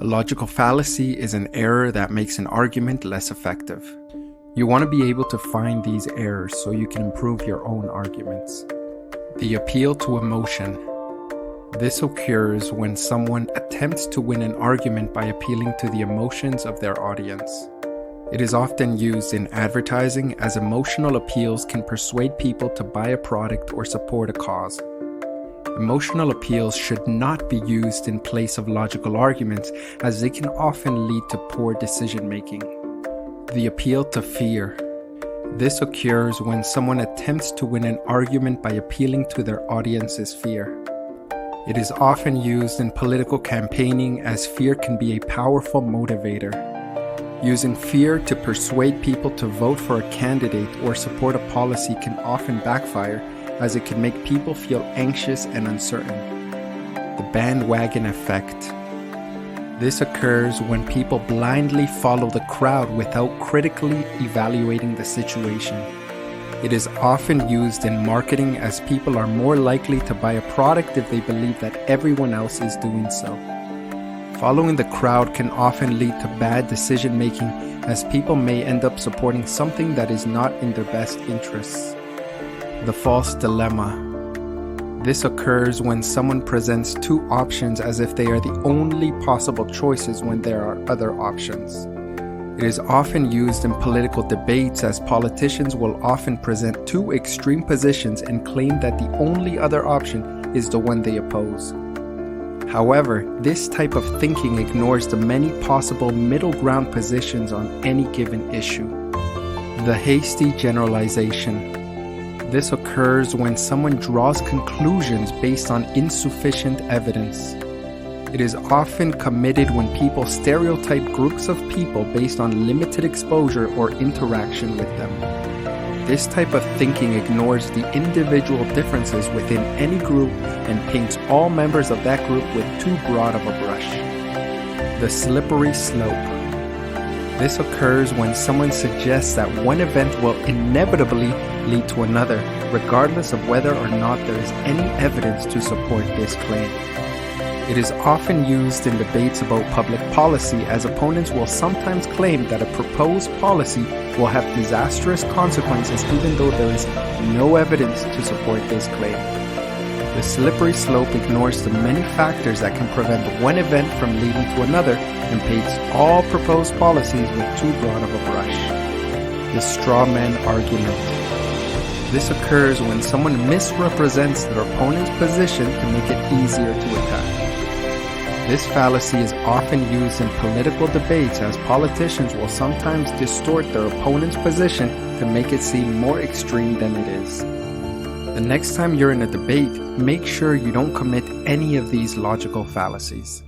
A logical fallacy is an error that makes an argument less effective. You want to be able to find these errors so you can improve your own arguments. The appeal to emotion. This occurs when someone attempts to win an argument by appealing to the emotions of their audience. It is often used in advertising, as emotional appeals can persuade people to buy a product or support a cause. Emotional appeals should not be used in place of logical arguments, as they can often lead to poor decision-making. The appeal to fear. This occurs when someone attempts to win an argument by appealing to their audience's fear. It is often used in political campaigning, as fear can be a powerful motivator. Using fear to persuade people to vote for a candidate or support a policy can often backfire, as it can make people feel anxious and uncertain. The bandwagon effect. This occurs when people blindly follow the crowd without critically evaluating the situation. It is often used in marketing, as people are more likely to buy a product if they believe that everyone else is doing so. Following the crowd can often lead to bad decision-making, as people may end up supporting something that is not in their best interests. The false dilemma. This occurs when someone presents two options as if they are the only possible choices when there are other options. It is often used in political debates, as politicians will often present two extreme positions and claim that the only other option is the one they oppose. However, this type of thinking ignores the many possible middle ground positions on any given issue. The hasty generalization. This occurs when someone draws conclusions based on insufficient evidence. It is often committed when people stereotype groups of people based on limited exposure or interaction with them. This type of thinking ignores the individual differences within any group and paints all members of that group with too broad of a brush. The slippery slope. This occurs when someone suggests that one event will inevitably lead to another, regardless of whether or not there is any evidence to support this claim. It is often used in debates about public policy, as opponents will sometimes claim that a proposed policy will have disastrous consequences even though there is no evidence to support this claim. The slippery slope ignores the many factors that can prevent one event from leading to another and paints all proposed policies with too broad of a brush. The straw man argument. This occurs when someone misrepresents their opponent's position to make it easier to attack. This fallacy is often used in political debates, as politicians will sometimes distort their opponent's position to make it seem more extreme than it is. The next time you're in a debate, make sure you don't commit any of these logical fallacies.